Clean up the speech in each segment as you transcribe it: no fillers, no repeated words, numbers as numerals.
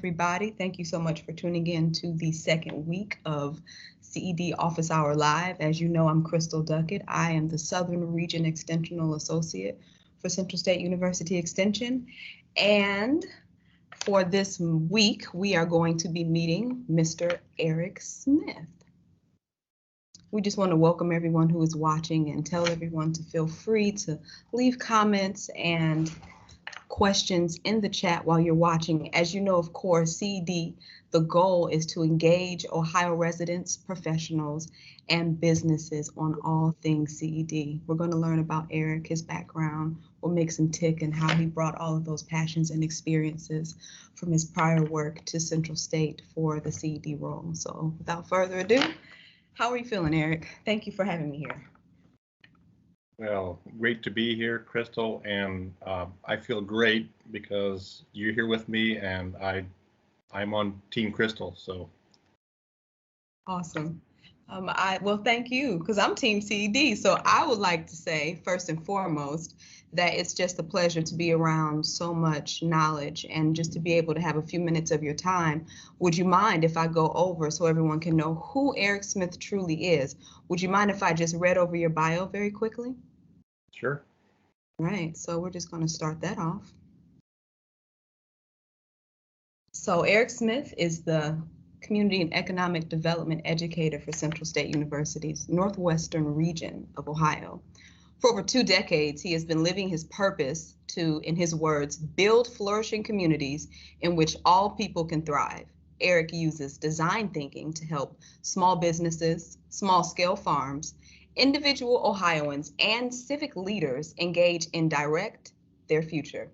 everybody. Thank you so much for tuning in to the second week of CED Office Hour Live. As you know, I'm Crystal Duckett. I am the Southern Region Extensional Associate for Central State University Extension. And for this week, we are going to be meeting Mr. Eric Smith. We just want to welcome everyone who is watching and tell everyone to feel free to leave comments and questions in the chat while you're watching. As you know, of course, CED, the goal is to engage Ohio residents, professionals, and businesses on all things CED. We're going to learn about Eric, his background, what makes him tick, and how he brought all of those passions and experiences from his prior work to Central State for the CED role. So without further ado, how are you feeling, Eric? Thank you for having me here. Well, great to be here, Crystal, and I feel great because you're here with me, and I'm on Team Crystal. So awesome. Well, thank you, because I'm Team CED. So I would like to say, first and foremost, that it's just a pleasure to be around so much knowledge and just to be able to have a few minutes of your time. Would you mind if I go over so everyone can know who Eric Smith truly is? Would you mind if I just read over your bio very quickly? Sure. Right, so we're just going to start that off. So Eric Smith is the Community and Economic Development Educator for Central State University's Northwestern region of Ohio. For over 2 decades, he has been living his purpose to, in his words, build flourishing communities in which all people can thrive. Eric uses design thinking to help small businesses, small-scale farms, individual Ohioans, and civic leaders engage in direct their future.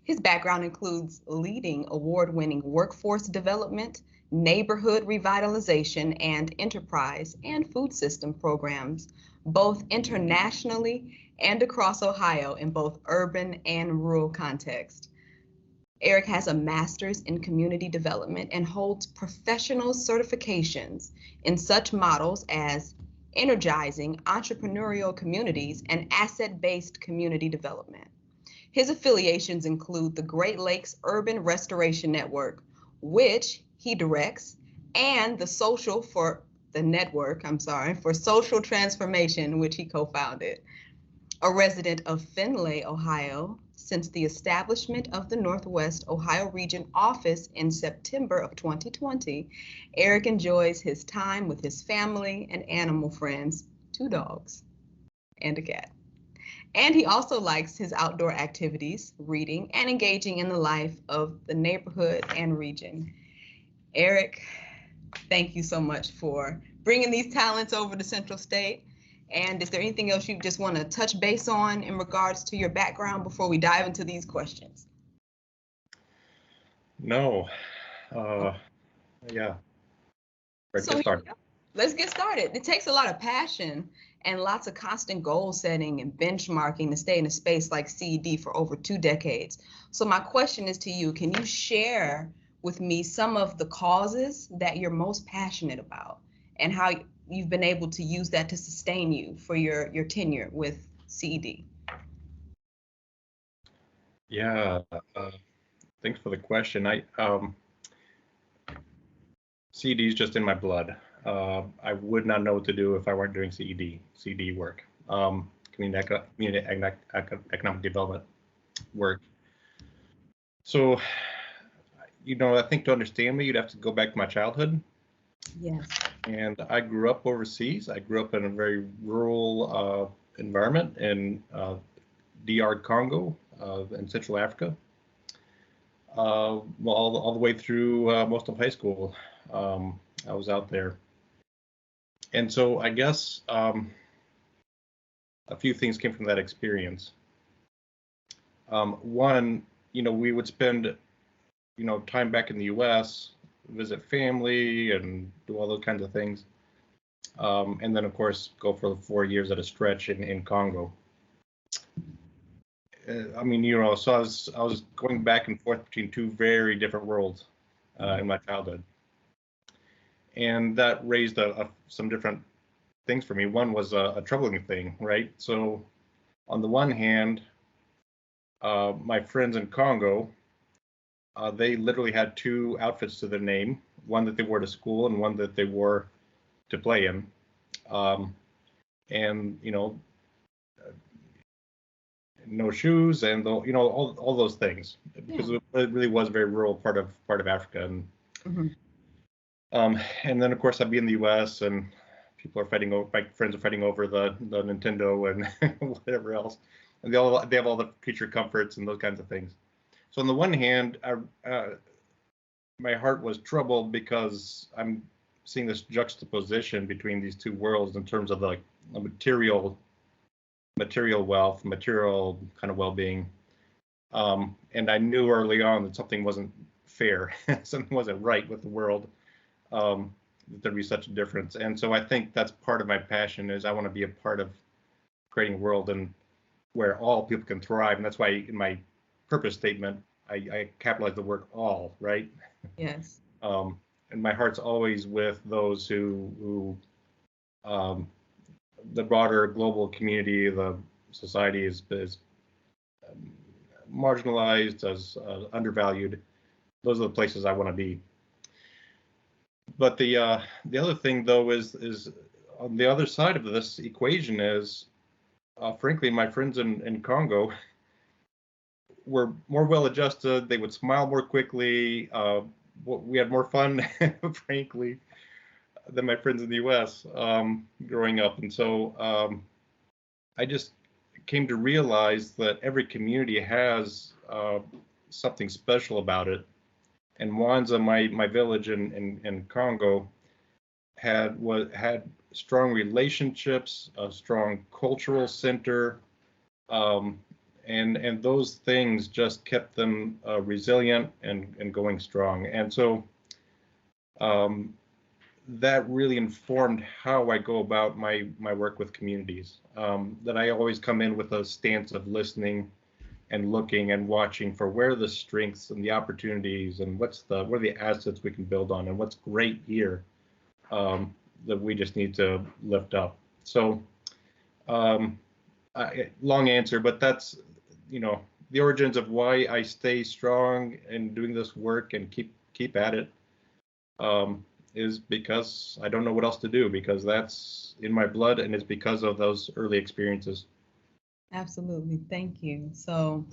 His background includes leading award-winning workforce development, neighborhood revitalization, and enterprise and food system programs, both internationally and across Ohio in both urban and rural contexts. Eric has a master's in community development and holds professional certifications in such models as energizing entrepreneurial communities and asset-based community development. His affiliations include the Great Lakes Urban Restoration Network, which he directs, and the Network for Social Transformation, which he co-founded. A resident of Findlay, Ohio, since the establishment of the Northwest Ohio Region Office in September of 2020, Eric enjoys his time with his family and animal friends, 2 dogs and a cat. And he also likes his outdoor activities, reading, and engaging in the life of the neighborhood and region. Eric, thank you so much for bringing these talents over to Central State. And is there anything else you just want to touch base on in regards to your background before we dive into these questions? No. Yeah. Let's get started. Let's get started. It takes a lot of passion and lots of constant goal setting and benchmarking to stay in a space like CED for over 2 decades. So my question is to you, can you share with me some of the causes that you're most passionate about and how you've been able to use that to sustain you for your tenure with CED? Yeah, thanks for the question. CED is just in my blood. I would not know what to do if I weren't doing CED work, community economic development work. So, I think to understand me, you'd have to go back to my childhood. Yes. And I grew up overseas. I grew up in a very rural environment in DR Congo in Central Africa. All the way through most of high school, I was out there. And so I guess a few things came from that experience. One, we would spend, time back in the U.S., visit family and do all those kinds of things. And then, of course, go for 4 years at a stretch in Congo. So I was going back and forth between 2 very different worlds in my childhood. And that raised some different things for me. One was a troubling thing, right? So on the one hand, my friends in Congo they literally had two outfits to their name, one that they wore to school and one that they wore to play in. And, you know, no shoes and, you know, all those things, because it really was a very rural part of Africa. And, and then, of course, I'd be in the U.S. and people are fighting over, my friends are fighting over the Nintendo and whatever else. And they have all the creature comforts and those kinds of things. So on the one hand, my heart was troubled because I'm seeing this juxtaposition between these two worlds in terms of the material wealth, material kind of well-being. And I knew early on that something wasn't fair, something wasn't right with the world, that there'd be such a difference. And so I think that's part of my passion, is I want to be a part of creating a world and where all people can thrive. And that's why in my purpose statement, I capitalize the word all, right? Yes. And my heart's always with those who the broader global community, the society is marginalized, as undervalued. Those are the places I want to be. But the other thing, though, is on the other side of this equation is, frankly, my friends in Congo were more well-adjusted. They would smile more quickly. We had more fun, frankly, than my friends in the U.S. Growing up. And so I just came to realize that every community has something special about it. And Mwanza, my village in Congo, had strong relationships, a strong cultural center, and those things just kept them resilient and going strong. And so that really informed how I go about my work with communities. That I always come in with a stance of listening and looking and watching for where are the strengths and the opportunities and what are the assets we can build on and what's great here that we just need to lift up. So long answer, but that's, you know, the origins of why I stay strong in doing this work and keep at it, is because I don't know what else to do, because that's in my blood, and it's because of those early experiences. Absolutely. Thank you. So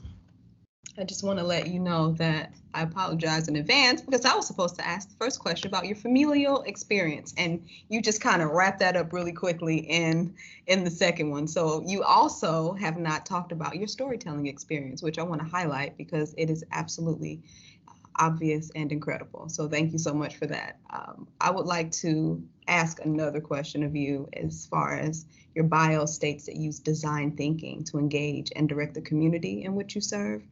I just want to let you know that I apologize in advance, because I was supposed to ask the first question about your familial experience, and you just kind of wrapped that up really quickly in the second one. So you also have not talked about your storytelling experience, which I want to highlight because it is absolutely obvious and incredible. So thank you so much for that. I would like to ask another question of you, as far as your bio states that you use design thinking to engage and direct the community in which you serve.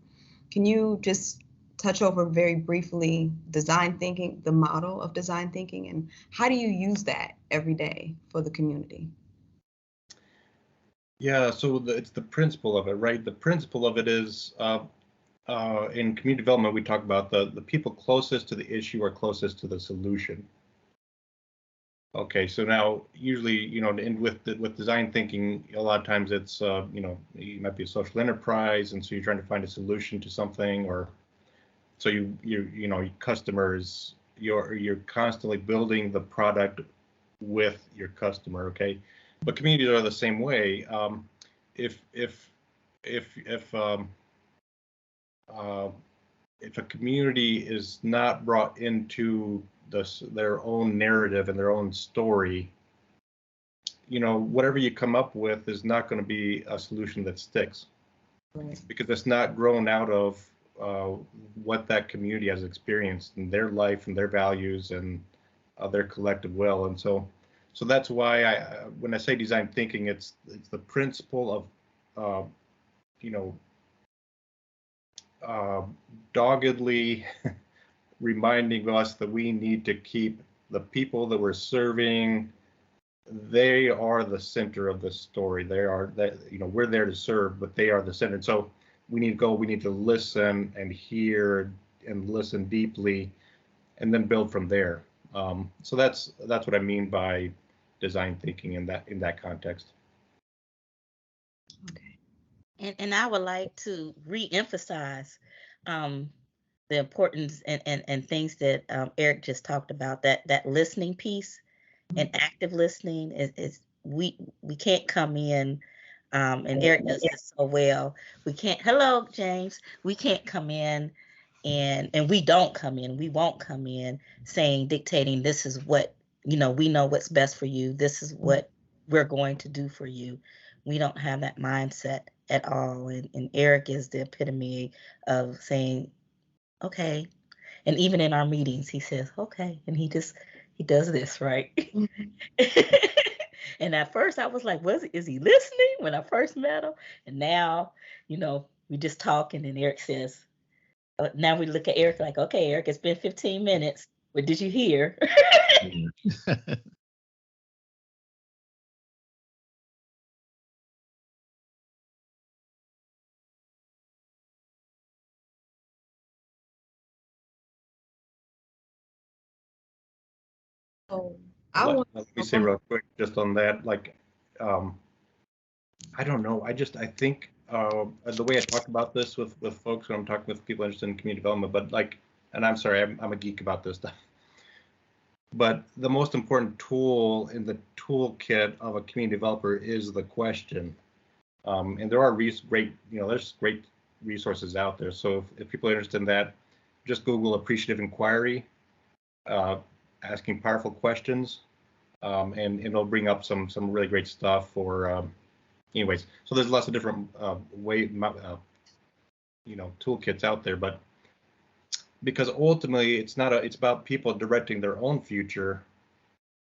Can you just touch over very briefly design thinking, the model of design thinking, and how do you use that every day for the community? Yeah, so it's the principle of it, right? The principle of it is, in community development, we talk about the people closest to the issue are closest to the solution. Okay, so now usually, you know, with design thinking, a lot of times it's, you know, you might be a social enterprise, and so you're trying to find a solution to something, or so you know, your customers, you're constantly building the product with your customer. Okay, but communities are the same way. If a community is not brought into their own narrative and their own story, you know, whatever you come up with is not going to be a solution that sticks, Right. because it's not grown out of what that community has experienced in their life and their values and their collective will. And so that's why when I say design thinking, it's the principle of you know, doggedly reminding us that we need to keep the people that we're serving, they are the center of the story. They are that, you know, we're there to serve, but they are the center. And so we need to listen and hear and listen deeply, and then build from there. So that's what I mean by design thinking in that context. Okay. And I would like to re-emphasize the importance and things that Eric just talked about, that listening piece and active listening is we can't come in, and Eric does this so well. We can't, hello, James, we can't come in and we don't come in, we won't come in saying, dictating, this is what, we know what's best for you. This is what we're going to do for you. We don't have that mindset at all. And Eric is the epitome of saying, okay. And even in our meetings, he says, okay. And he does this, right? And at first I was like, is he listening when I first met him? And now, we just talking and Eric says, now we look at Eric like, okay, Eric, it's been 15 minutes. What did you hear? Oh, let me say real quick just on that, like, I don't know. I think the way I talk about this with folks when I'm talking with people interested in community development, but like, and I'm sorry, I'm a geek about this stuff. But the most important tool in the toolkit of a community developer is the question. And there are there's great resources out there. So if people are interested in that, just Google appreciative inquiry, asking powerful questions, and it'll bring up some really great stuff for. Anyways, so there's lots of different toolkits out there, but because ultimately it's about people directing their own future.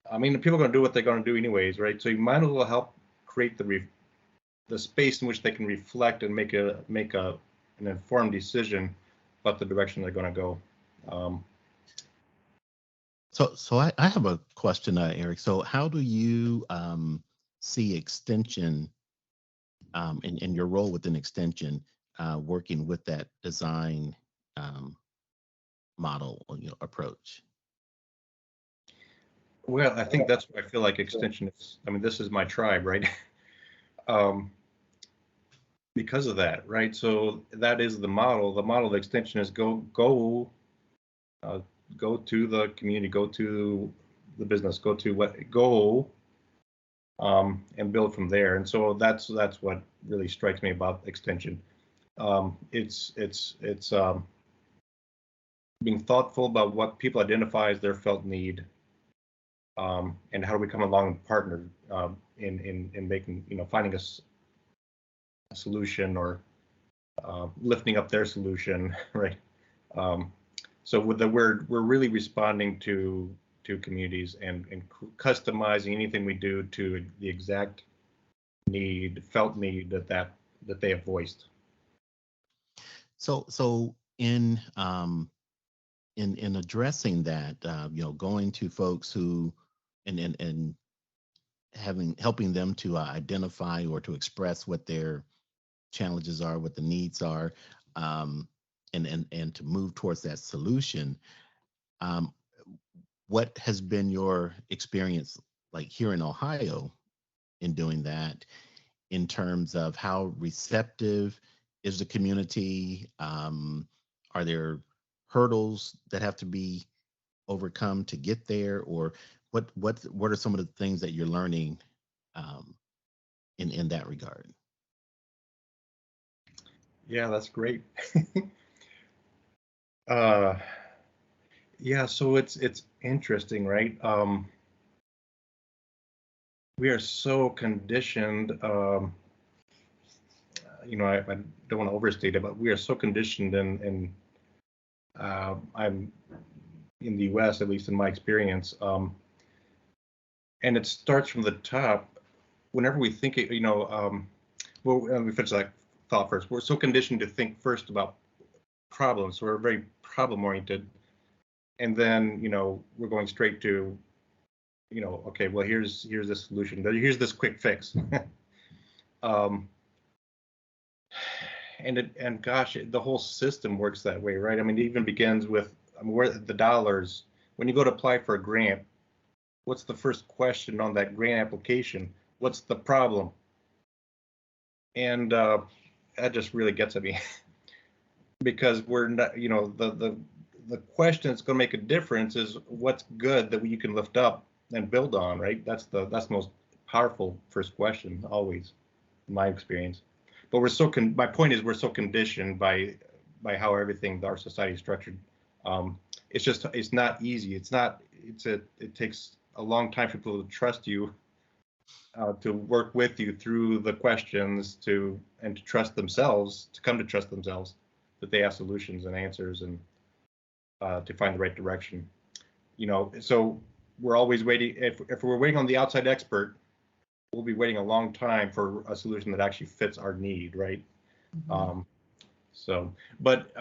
I mean, the people are going to do what they're going to do anyways, right? So you might as well help create the space in which they can reflect and make an informed decision about the direction they're going to go. So I have a question, Eric. So how do you see extension in your role within extension, working with that design model or approach? Well, I think that's what I feel like extension is. I mean, this is my tribe, right? Because of that, right? So that is the model. The model of extension is go to the community, go to the business, and build from there. And so that's what really strikes me about extension. It's being thoughtful about what people identify as their felt need, and how do we come along and partner in making, finding a solution or lifting up their solution, right? So we're really responding to communities and customizing anything we do to the exact felt need that they have voiced. So in addressing that, going to folks who and helping them to identify or to express what their challenges are, what the needs are, and to move towards that solution. What has been your experience like here in Ohio in doing that, in terms of how receptive is the community? Are there hurdles that have to be overcome to get there, or what are some of the things that you're learning in that regard? Yeah, that's great. Yeah, so it's interesting, right? We are so conditioned. I don't want to overstate it, but we are so conditioned, and I'm in the U.S., at least in my experience, and it starts from the top. Whenever we think it, well, let me finish that thought first. We're so conditioned to think first about problems, so we're very problem-oriented, and then we're going straight to okay, well, here's the solution, here's this quick fix. And gosh, the whole system works that way, right? I mean, it even begins with where the dollars. When you go to apply for a grant, what's the first question on that grant application? What's the problem? And that just really gets at me. because we're not, the question that's going to make a difference is what's good that you can lift up and build on, right? That's the most powerful first question always, in my experience. But my point is we're so conditioned by how everything, our society is structured. It's not easy. It takes a long time for people to trust you, to work with you through the questions, and to trust themselves, to come to trust themselves that they have solutions and answers, and to find the right direction. So we're always waiting. If we're waiting on the outside expert, we'll be waiting a long time for a solution that actually fits our need, right? Mm-hmm. But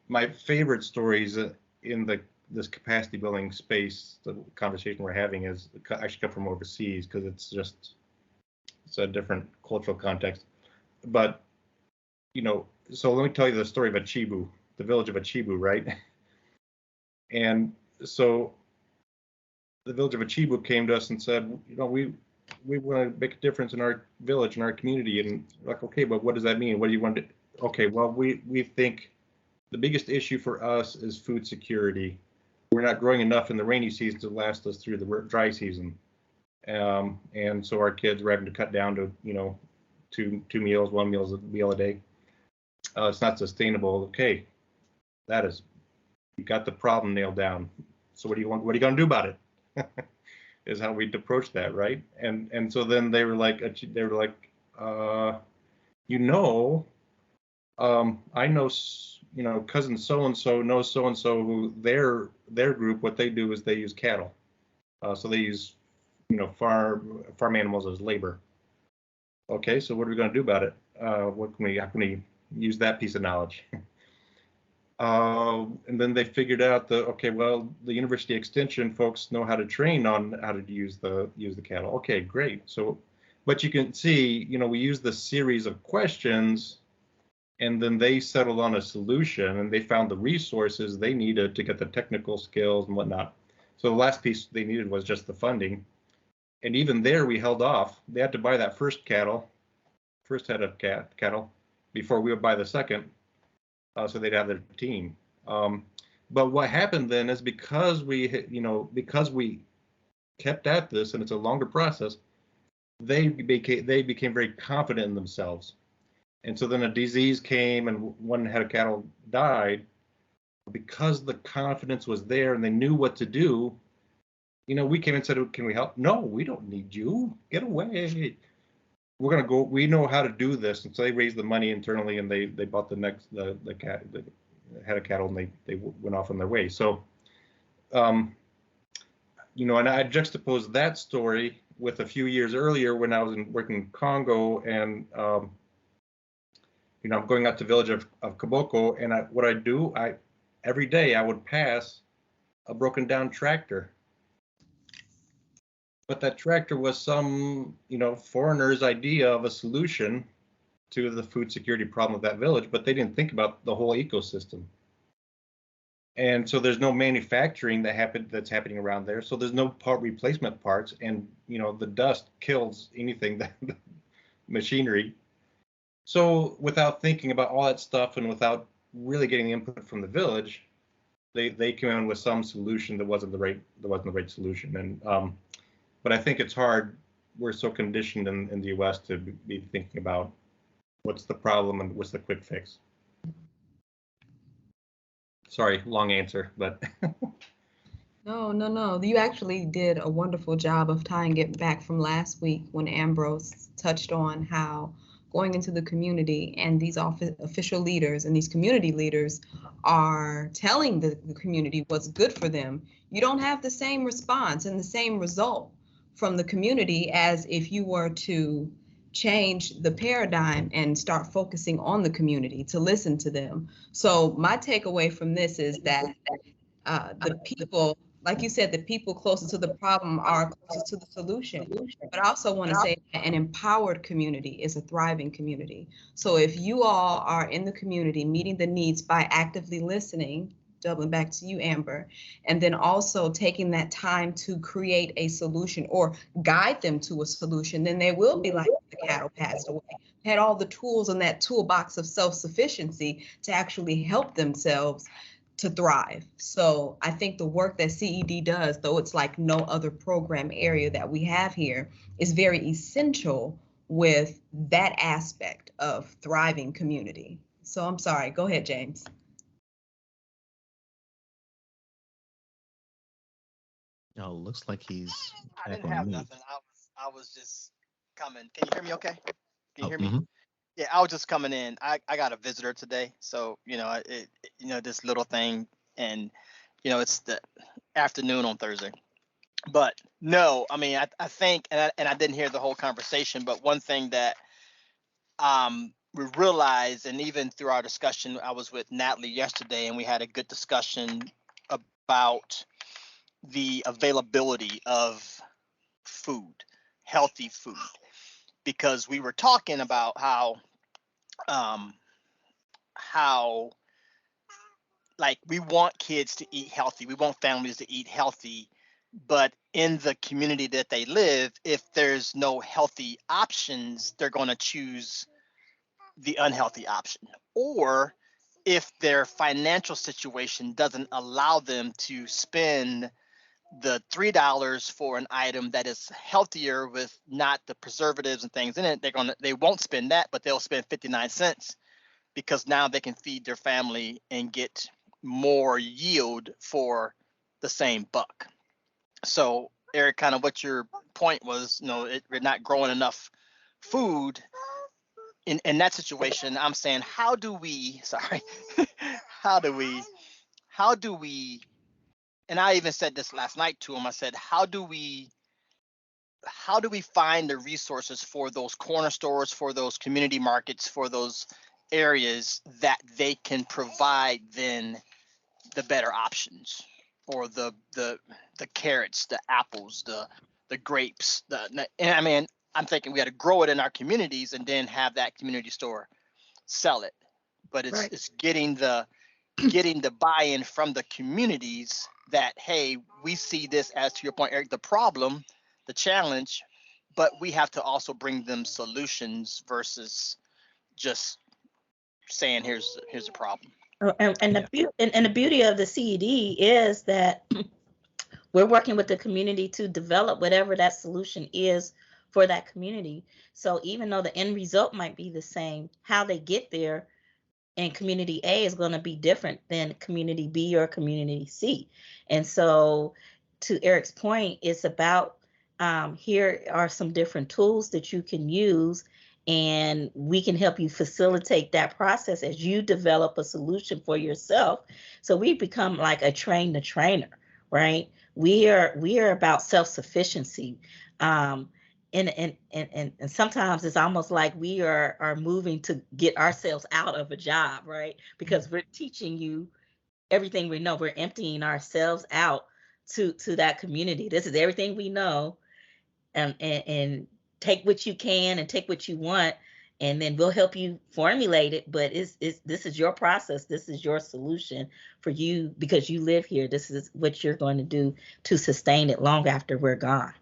my favorite stories in this capacity building space, the conversation we're having, is actually come from overseas, because it's a different cultural context. But so let me tell you the story of Achibu, the village of Achibu, right? And so the village of Achibu came to us and said, we want to make a difference in our village, in our community. And like, okay, but what does that mean? What do you want to do? Okay, well, we think the biggest issue for us is food security. We're not growing enough in the rainy season to last us through the dry season. And so our kids are having to cut down to, two meals, one meal a day. It's not sustainable. Okay, you got the problem nailed down. So what are you going to do about it? Is how we approach that, right? And so then they were like, I know, cousin so and so knows so and so who their group, what they do is they use cattle. So they use farm animals as labor. Okay, so what are we going to do about it? How can we use that piece of knowledge? And then they figured out the University Extension folks know how to train on how to use the cattle. Okay, great. So, but you can see, we use the series of questions, and then they settled on a solution, and they found the resources they needed to get the technical skills and whatnot. So the last piece they needed was just the funding. And even there, we held off. They had to buy that first head of cattle before we would buy the second. So they'd have their team. But what happened then is because we kept at this, and it's a longer process, they became very confident in themselves. And so then a disease came, and one head of cattle died. Because the confidence was there and they knew what to do, we came and said, "Can we help?" "No, we don't need you. Get away. We're gonna go. We know how to do this." And so they raised the money internally, and they bought the head of cattle, and they went off on their way. So, and I juxtaposed that story with a few years earlier when I was working in Congo, and I'm going out to the village of Koboko, and every day I would pass a broken down tractor. But that tractor was some, foreigner's idea of a solution to the food security problem of that village, but they didn't think about the whole ecosystem. And so there's no manufacturing that's happening around there. So there's no part replacement parts, and the dust kills anything that machinery. So without thinking about all that stuff, and without really getting the input from the village, they came in with some solution that wasn't the right solution. And but I think it's hard. We're so conditioned in the U.S. to be thinking about what's the problem and what's the quick fix. Sorry, long answer, but. No. You actually did a wonderful job of tying it back from last week when Ambrose touched on how going into the community, and these official leaders and these community leaders are telling the community what's good for them. You don't have the same response and the same result from the community as if you were to change the paradigm and start focusing on the community to listen to them. So my takeaway from this is that the people, like you said, the people closest to the problem are closest to the solution. But I also want to say that an empowered community is a thriving community. So if you all are in the community meeting the needs by actively listening, doubling back to you, Amber, and then also taking that time to create a solution or guide them to a solution, then they will be like the cattle passed away. Had all the tools in that toolbox of self-sufficiency to actually help themselves to thrive. So I think the work that CED does, though it's like no other program area that we have here, is very essential with that aspect of thriving community. So I'm sorry, go ahead, James. Oh, looks like he's I back didn't on have mute. nothing. I was just coming. Can you hear me okay? Can you Oh, hear me? mhm. Yeah, I was just coming in. I got a visitor today, so this little thing, and it's the afternoon on Thursday. But no, I mean I think, and I didn't hear the whole conversation, but one thing that we realized, and even through our discussion, I was with Natalie yesterday, and we had a good discussion about the availability of food, healthy food, because we were talking about how like we want kids to eat healthy, we want families to eat healthy, but in the community that they live, if there's no healthy options, they're going to choose the unhealthy option. Or if their financial situation doesn't allow them to spend the $3 for an item that is healthier with not the preservatives and things in it, they won't spend that, but they'll spend 59 cents because now they can feed their family and get more yield for the same buck. So Eric, kind of what your point was, we're not growing enough food in that situation. I'm saying, how do we how do we, and I even said this last night to him, I said, how do we find the resources for those corner stores, for those community markets, for those areas that they can provide then the better options, or the carrots, the apples, the grapes, and I mean, I'm thinking we got to grow it in our communities and then have that community store sell it. But Right. it's getting the buy-in from the communities that, hey, we see this as, to your point, Eric, the problem, the challenge, but we have to also bring them solutions versus just saying here's a problem. And the beauty of the CED is that we're working with the community to develop whatever that solution is for that community. So even though the end result might be the same, how they get there in community A is going to be different than community B or community C. And so to Eric's point, it's about here are some different tools that you can use, and we can help you facilitate that process as you develop a solution for yourself. So we become like a train the trainer, right? We are about self-sufficiency. And sometimes it's almost like we are moving to get ourselves out of a job, right? Because we're teaching you everything we know. We're emptying ourselves out to that community. This is everything we know, and take what you can and take what you want, and then we'll help you formulate it. But this is your process. This is your solution for you because you live here. This is what you're going to do to sustain it long after we're gone.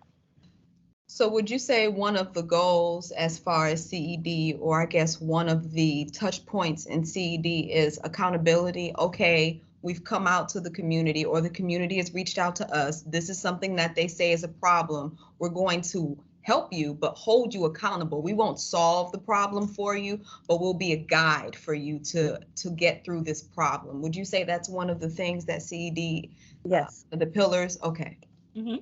So would you say one of the goals as far as CED, or I guess one of the touch points in CED, is accountability? Okay, we've come out to the community, or the community has reached out to us. This is something that they say is a problem. We're going to help you, but hold you accountable. We won't solve the problem for you, but we'll be a guide for you to get through this problem. Would you say that's one of the things that CED, Yes. the pillars? Okay. Mm-hmm.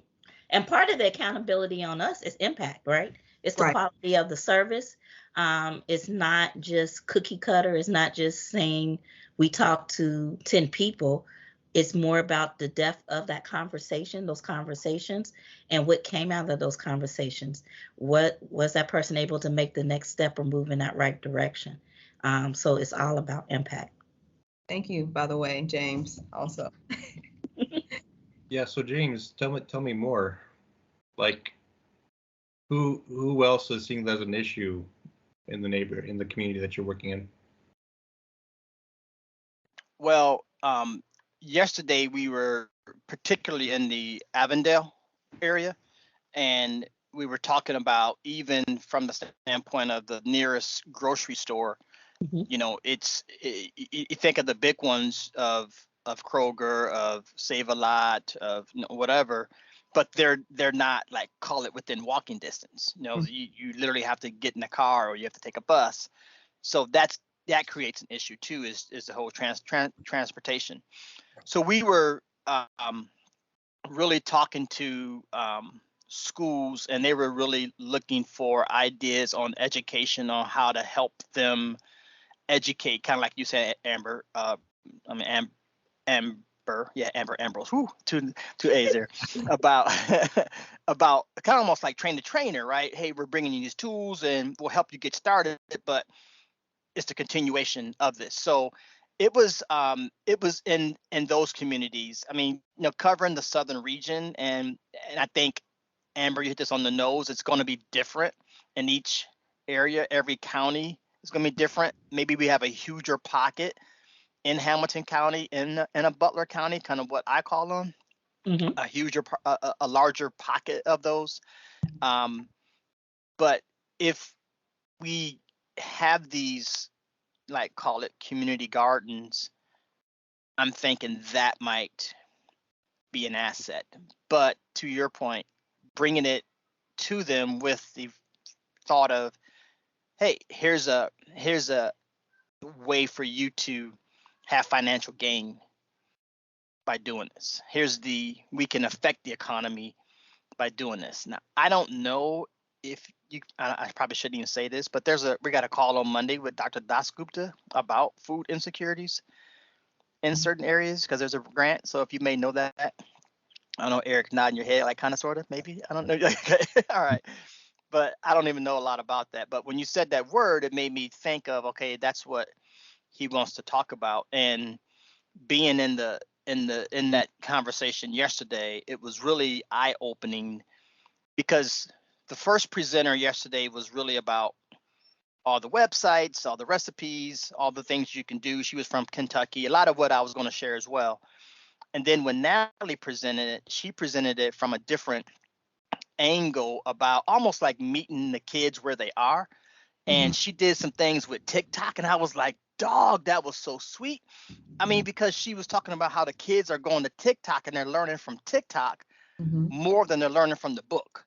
And part of the accountability on us is impact, right? It's the quality of the service. It's not just cookie cutter. It's not just saying we talked to 10 people. It's more about the depth of that conversation, those conversations, and what came out of those conversations. What was that person able to make the next step or move in that right direction? So it's all about impact. Thank you, by the way, James, also. Yeah, so James, tell me more. Like, who else is seeing that as an issue in the community that you're working in? Well, yesterday we were particularly in the Avondale area, and we were talking about, even from the standpoint of the nearest grocery store, Mhm. you know, you think of the big ones of Kroger, of Save a Lot, of whatever, but they're not, like, call it within walking distance. You know, you literally have to get in a car or you have to take a bus. So that creates an issue too, is the whole transportation. So we were really talking to schools, and they were really looking for ideas on education, on how to help them educate, kind of like you said, Amber. Amber, yeah, Amber Ambrose. Whoo, two A's there. About about kind of almost like train the trainer, right? Hey, we're bringing you these tools, and we'll help you get started, but it's the continuation of this. So it was in those communities. I mean, covering the southern region, and I think, Amber, you hit this on the nose. It's going to be different in each area. Every county is going to be different. Maybe we have a huger pocket in Hamilton County, in a Butler County, kind of what I call them, Mhm. a larger pocket of those. But if we have these, like, call it community gardens, I'm thinking that might be an asset. But to your point, bringing it to them with the thought of, hey, here's a way for you to have financial gain by doing this. We can affect the economy by doing this. Now, I don't know if I probably shouldn't even say this, but we got a call on Monday with Dr. Dasgupta about food insecurities in certain areas, because there's a grant. So if you may know that, I don't know, Eric nodding your head, like, kind of, sort of, maybe. I don't know. All right. But I don't even know a lot about that. But when you said that word, it made me think of, okay, that's what he wants to talk about. And being in that conversation yesterday, it was really eye-opening, because the first presenter yesterday was really about all the websites, all the recipes, all the things you can do. She was from Kentucky, a lot of what I was going to share as well. And then when Natalie presented it, she presented it from a different angle, about almost like meeting the kids where they are. And she did some things with TikTok, and I was like, dog, that was so sweet. I mean, because she was talking about how the kids are going to TikTok and they're learning from TikTok more than they're learning from the book.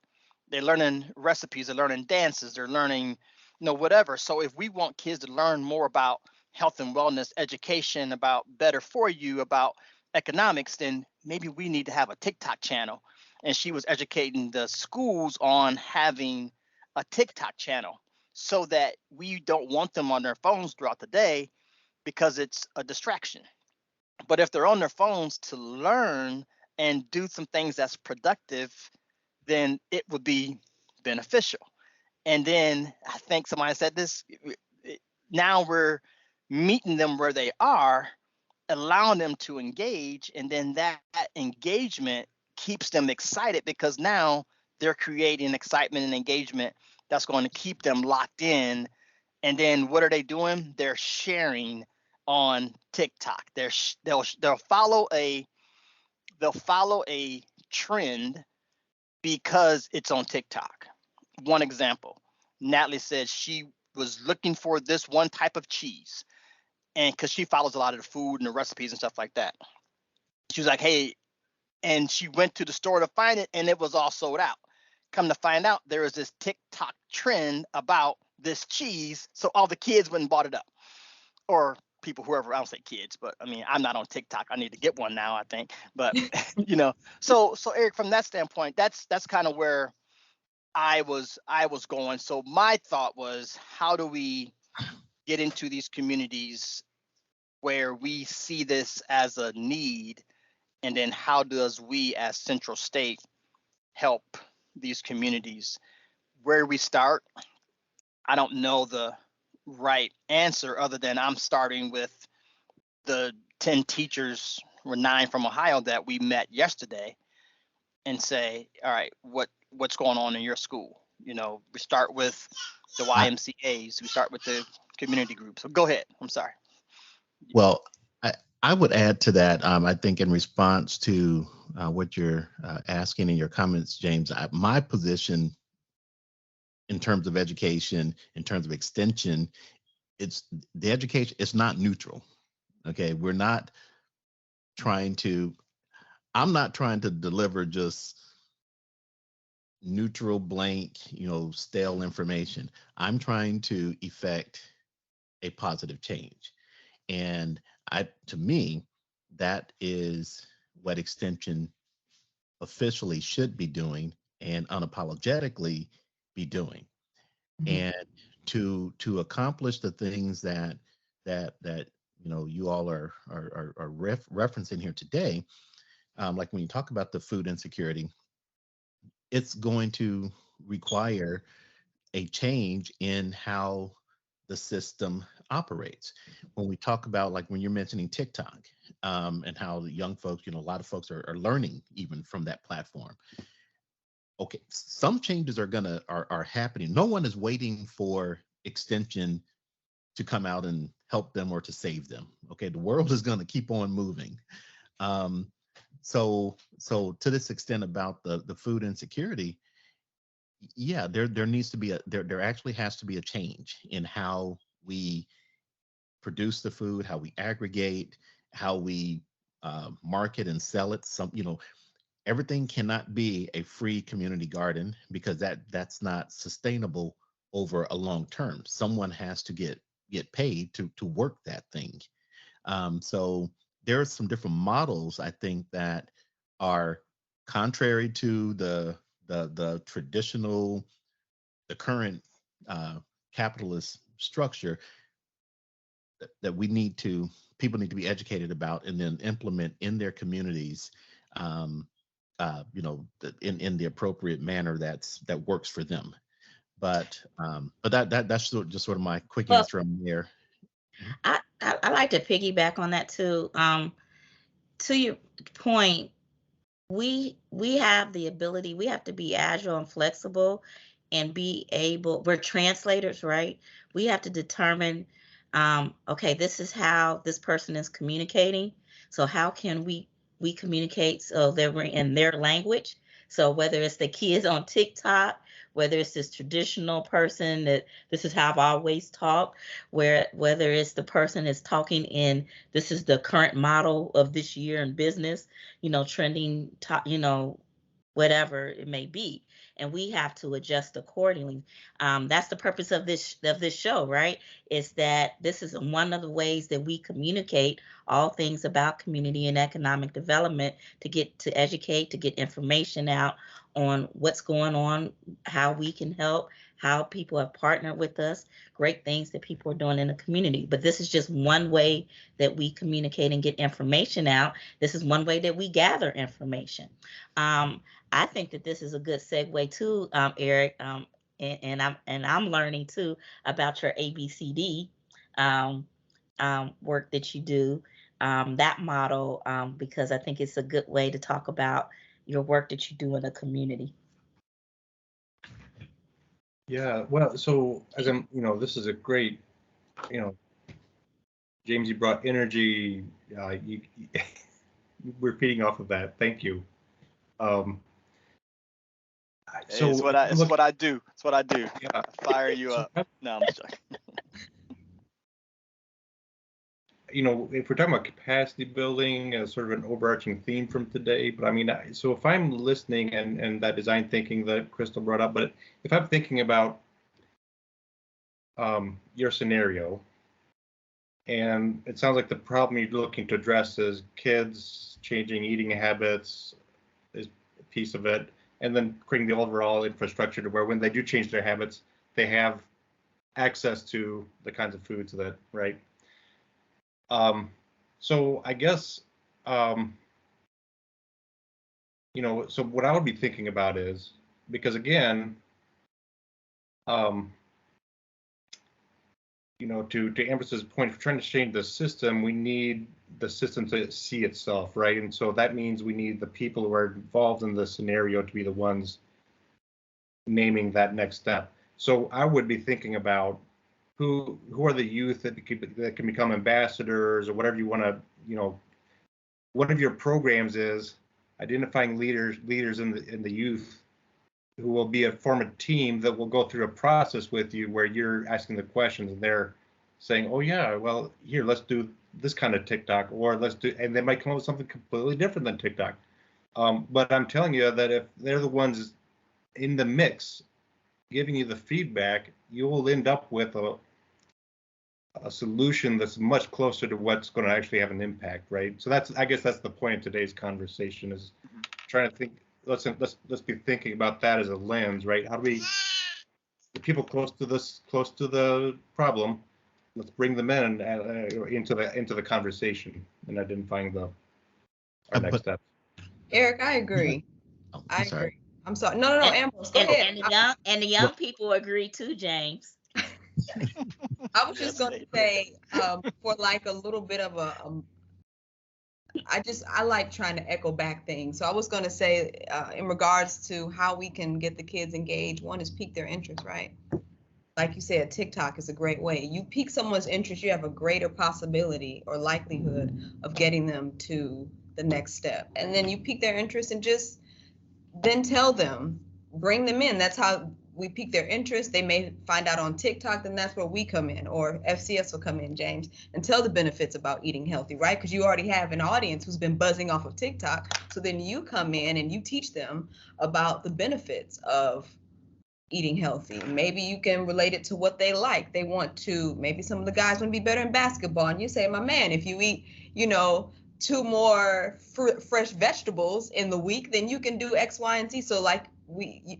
They're learning recipes, they're learning dances, they're learning, whatever. So if we want kids to learn more about health and wellness, education, about better for you, about economics, then maybe we need to have a TikTok channel. And she was educating the schools on having a TikTok channel, so that we don't want them on their phones throughout the day, because it's a distraction. But if they're on their phones to learn and do some things that's productive, then it would be beneficial. And then I think somebody said this, now we're meeting them where they are, allowing them to engage, and then that engagement keeps them excited, because now they're creating excitement and engagement that's going to keep them locked in. And then what are they doing? They're sharing on TikTok. They'll follow a trend because it's on TikTok. One example, Natalie said she was looking for this one type of cheese, and because she follows a lot of the food and the recipes and stuff like that, she was like, hey, and she went to the store to find it, and it was all sold out. Come to find out, there was this TikTok trend about this cheese, so all the kids went and bought it up, or people, whoever. I don't say kids, but I mean, I'm not on TikTok. I need to get one now, I think. But so Eric, from that standpoint, that's kind of where I was going. So my thought was, how do we get into these communities where we see this as a need, and then how does we as Central State help these communities? Where we start, I don't know the right answer, other than I'm starting with the 10 teachers, or 9 from Ohio, that we met yesterday, and say, all right, what's going on in your school? We start with the YMCAs, we start with the community groups. So go ahead. I'm sorry. Well, I would add to that. I think in response to what you're asking in your comments, James, my position in terms of education, in terms of extension, it's the education. It's not neutral. Okay, we're not trying to. I'm not trying to deliver just neutral, blank, stale information. I'm trying to effect a positive change. And to me, that is what extension officially should be doing and unapologetically be doing. And to accomplish the things that you all are referencing here today, like when you talk about the food insecurity, it's going to require a change in how the system operates. When we talk about, like when you're mentioning TikTok, and how the young folks, a lot of folks are learning even from that platform. Okay, some changes are happening. No one is waiting for extension to come out and help them or to save them. Okay, the world is going to keep on moving. So to this extent about the food insecurity, yeah, there needs to be there actually has to be a change in how we produce the food, how we aggregate, how we market and sell it. Everything cannot be a free community garden, because that's not sustainable over a long term. Someone has to get paid to work that thing. So there are some different models, I think, that are contrary to the traditional, the current capitalist structure, that people need to be educated about and then implement in their communities, in the appropriate manner that works for them. But that's just sort of my quick Well, answer on there. I like to piggyback on that too. To your point, we have the ability. We have to be agile and flexible, and be able. We're translators, right? We have to determine. Okay, this is how this person is communicating. So how can we communicate so that we're in their language? So whether it's the kids on TikTok, whether it's this traditional person that this is how I've always talked, whether it's the person that's talking in this is the current model of this year in business, trending, whatever it may be, and we have to adjust accordingly. That's the purpose of this show, right? Is that this is one of the ways that we communicate all things about community and economic development, to educate, to get information out on what's going on, how we can help, how people have partnered with us, great things that people are doing in the community. But this is just one way that we communicate and get information out. This is one way that we gather information. I think that this is a good segue too, Eric. And I'm learning too about your ABCD work that you do, that model, because I think it's a good way to talk about your work that you do in the community. Yeah, well, so as I'm, this is a great, James, you brought energy. We're feeding off of that. Thank you. So it's what I do. It's what I do. Yeah. Fire you up. No, I'm just joking. If we're talking about capacity building as sort of an overarching theme from today, but I mean, so if I'm listening and that design thinking that Crystal brought up, but if I'm thinking about your scenario, and it sounds like the problem you're looking to address is kids changing eating habits is a piece of it, and then creating the overall infrastructure to where when they do change their habits, they have access to the kinds of foods that, right? So I guess, so what I would be thinking about is, because again, to Amber's point, if we're trying to change the system, we need the system to see itself, right? And so that means we need the people who are involved in the scenario to be the ones naming that next step. So I would be thinking about who are the youth that can become ambassadors or whatever you want to, one of your programs is identifying leaders in the youth who will form a team that will go through a process with you where you're asking the questions and they're saying, oh yeah, well, here, let's do this kind of TikTok, or and they might come up with something completely different than TikTok. But I'm telling you that if they're the ones in the mix giving you the feedback, you will end up with a solution that's much closer to what's going to actually have an impact, right? So I guess that's the point of today's conversation, is trying to think. Let's be thinking about that as a lens, right? How do we, the people close to the problem, let's bring them in into the conversation and identifying our next step. Eric, I agree. Oh, I sorry. agree. I'm sorry. No, Ambrose, go ahead. And the young people agree too, James. I was just going to say, for like a little bit of I like trying to echo back things. So I was going to say, in regards to how we can get the kids engaged, one is pique their interest, right? Like you said, TikTok is a great way. You pique someone's interest, you have a greater possibility or likelihood of getting them to the next step. And then you pique their interest and just then tell them, bring them in. That's how we pique their interest. They may find out on TikTok, then that's where we come in, or FCS will come in, James, and tell the benefits about eating healthy, right? Because you already have an audience who's been buzzing off of TikTok. So then you come in and you teach them about the benefits of eating healthy. Maybe you can relate it to what they like. They want to, maybe some of the guys want to be better in basketball. And you say, my man, if you eat, 2 more fresh vegetables in the week, then you can do X, Y, and Z. So like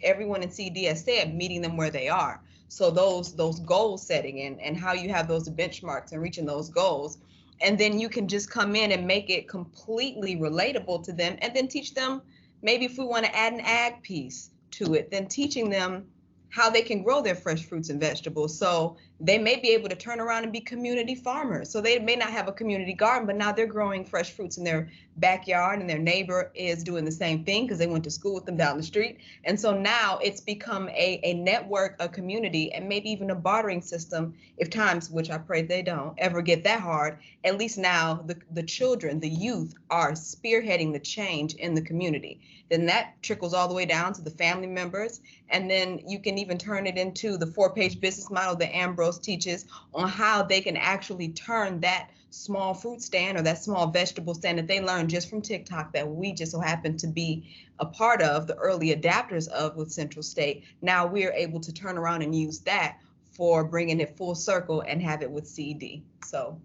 everyone in CED has said, meeting them where they are. So those goal setting and how you have those benchmarks and reaching those goals. And then you can just come in and make it completely relatable to them, and then teach them, maybe if we want to add an ag piece to it, then teaching them how they can grow their fresh fruits and vegetables. So they may be able to turn around and be community farmers. So they may not have a community garden, but now they're growing fresh fruits in their backyard, and their neighbor is doing the same thing because they went to school with them down the street. And so now it's become a network, a community, and maybe even a bartering system if times, which I pray they don't ever get that hard. At least now the children, the youth are spearheading the change in the community. Then that trickles all the way down to the family members. And then you can even turn it into the 4-page business model that Ambrose teaches on how they can actually turn that small fruit stand or that small vegetable stand that they learned just from TikTok, that we just so happen to be a part of, the early adapters of with Central State. Now we're able to turn around and use that for bringing it full circle and have it with CED. So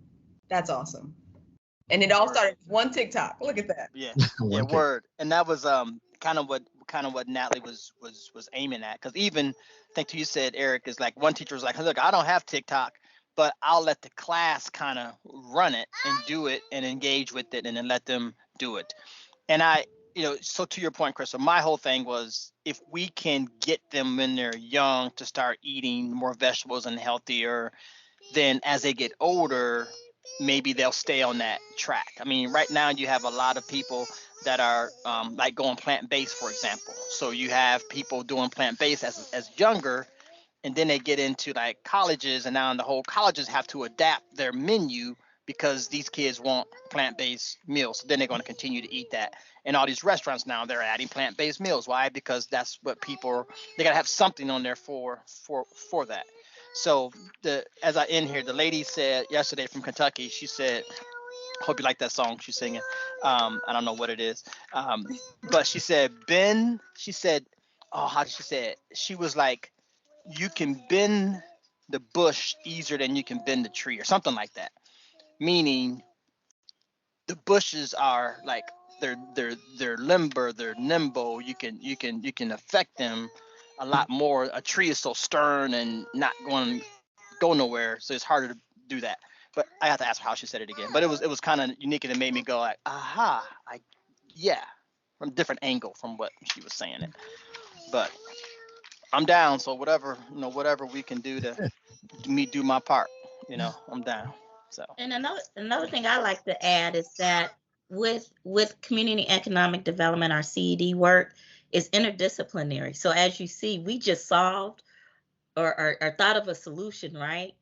that's awesome. And it all started with one TikTok. Look at that. Yeah, yeah, word. And that was kind of what Natalie was aiming at. Because even I think you said, Eric, is like one teacher was like, look, I don't have TikTok, but I'll let the class kind of run it and do it and engage with it and then let them do it. And so to your point, Chris, so my whole thing was, if we can get them when they're young to start eating more vegetables and healthier, then as they get older, maybe they'll stay on that track. I mean, right now you have a lot of people that are like going plant-based, for example. So you have people doing plant-based as younger, and then they get into like colleges, and now the whole colleges have to adapt their menu because these kids want plant-based meals. So then they're going to continue to eat that. And all these restaurants now, they're adding plant-based meals. Why? Because that's what they got to have something on there for that. So as I end here, the lady said yesterday from Kentucky, she said, hope you like that song she's singing. I don't know what it is. But she said, how did she say it? She was like, you can bend the bush easier than you can bend the tree, or something like that. Meaning the bushes are like, they're limber, they're nimble. You can affect them a lot more. A tree is so stern and not going to go nowhere, so it's harder to do that. But I have to ask her how she said it again. But it was kind of unique, and it made me go like, aha, from a different angle from what she was saying it. But I'm down, so whatever we can do to do my part, I'm down. So. And another thing I like to add is that with community economic development, our CED work is interdisciplinary. So as you see, we just solved or thought of a solution, right?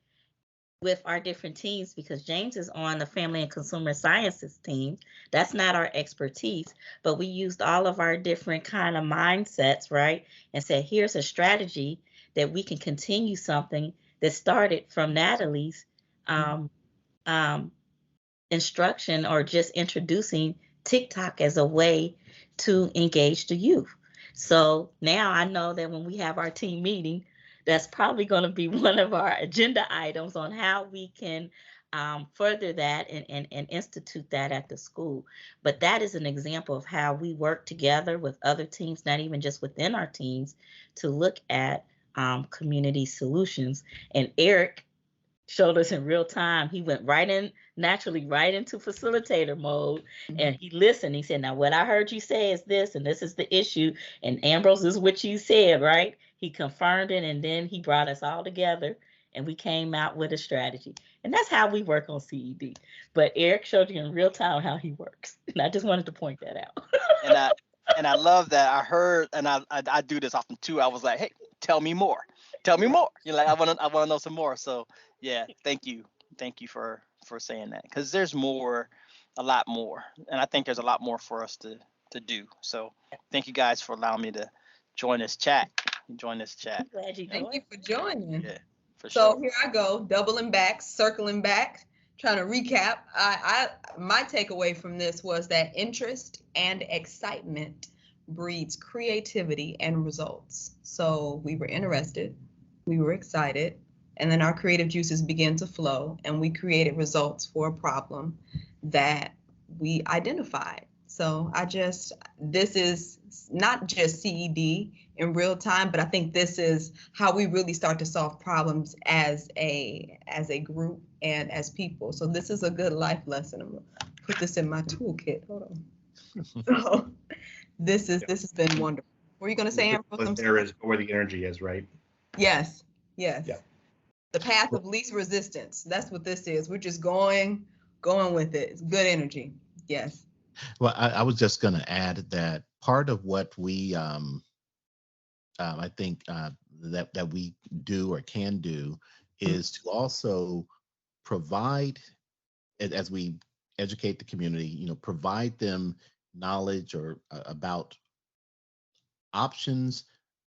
with our different teams, because James is on the Family and Consumer Sciences team. That's not our expertise, but we used all of our different kind of mindsets, right? And said, here's a strategy that we can continue something that started from Natalie's um, instruction, or just introducing TikTok as a way to engage the youth. So now I know that when we have our team meeting, that's probably going to be one of our agenda items on how we can further that and institute that at the school. But that is an example of how we work together with other teams, not even just within our teams, to look at community solutions. And Eric showed us in real time. He went naturally right into facilitator mode, and he listened. He said, now what I heard you say is this, and this is the issue. And Ambrose, this is what you said, right? He confirmed it, and then he brought us all together, and we came out with a strategy. And that's how we work on CED. But Eric showed you in real time how he works. And I just wanted to point that out. And I love that. I heard, and I do this often too. I was like, hey, tell me more. Tell me more. You're like, I want to know some more. So yeah, thank you for saying that, because there's more, a lot more, and I think there's a lot more for us to do. So thank you guys for allowing me to join this chat. I'm glad you joined. Thank you for joining. Yeah, for so sure. Here I go, doubling back, circling back, trying to recap. My takeaway from this was that interest and excitement breeds creativity and results. So we were interested, we were excited, and then our creative juices began to flow, and we created results for a problem that we identified. So this is not just CED in real time, but I think this is how we really start to solve problems as a group and as people. So this is a good life lesson. I'm gonna put this in my toolkit. Hold on. So this has been wonderful. What are you gonna say, Ambrose? There is where the energy is, right? Yes. Yeah. The path of least resistance. That's what this is. We're just going with it. It's good energy. Yes. Well, I was just going to add that part of what we, I think that we do or can do is to also provide, as we educate the community, provide them knowledge or about options,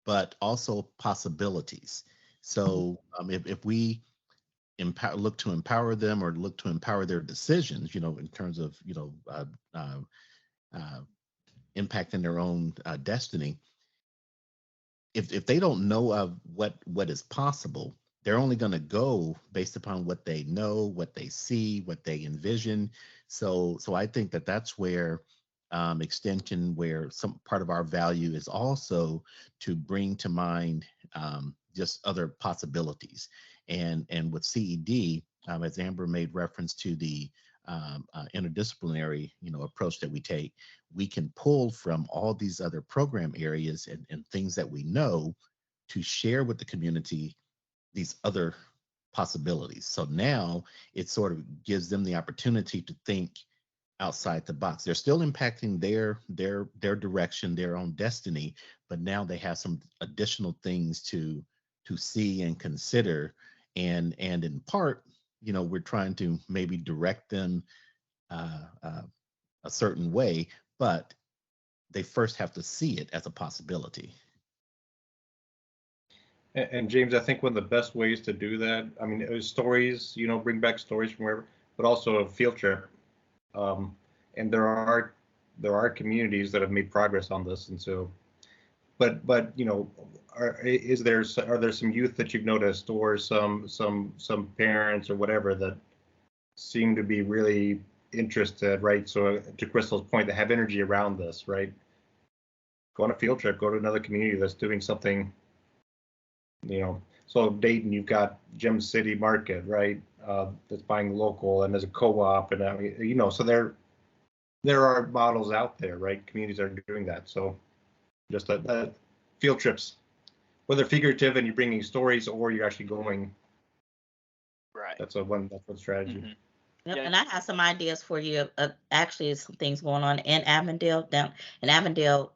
but also possibilities. So if we look to empower them or look to empower their decisions, in terms of, impacting their own destiny, if they don't know of what is possible, they're only going to go based upon what they know, what they see, what they envision. So I think that's where extension, where some part of our value is also to bring to mind just other possibilities. And with CED, as Amber made reference to the interdisciplinary approach that we take, we can pull from all these other program areas and things that we know to share with the community these other possibilities. So now it sort of gives them the opportunity to think outside the box. They're still impacting their direction, their own destiny, but now they have some additional things to see and consider. And in part, we're trying to maybe direct them a certain way, but they first have to see it as a possibility. And James, I think one of the best ways to do that, I mean, it was stories, bring back stories from wherever, but also a field trip. And there are communities that have made progress on this, and so, but are there some youth that you've noticed, or some parents or whatever, that seem to be really interested, right? So to Crystal's point, they have energy around this, right? Go on a field trip, go to another community that's doing something, So Dayton, you've got Gem City Market, right? That's buying local, and there's a co-op, and so there are models out there, right? Communities are doing that. So just that field trips, whether figurative and you're bringing stories or you're actually going, right? That's one strategy. Mm-hmm. Yep, yeah. And I have some ideas for you. Actually, some things going on in Avondale.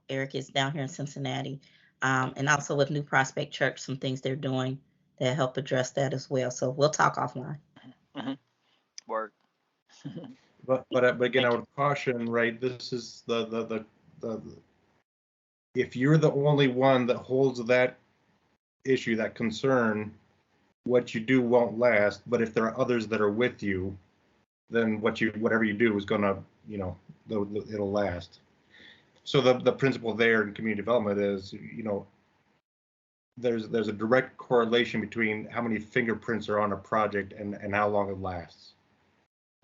Eric is down here in Cincinnati, and also with New Prospect Church, some things they're doing that help address that as well. So we'll talk offline. Word. But again, Thank I you. would caution, right? This is the if you're the only one that holds that issue, that concern, what you do won't last. But if there are others that are with you, then whatever you do is gonna, you know, it'll last. So the principle there in community development is, you know, there's a direct correlation between how many fingerprints are on a project and how long it lasts.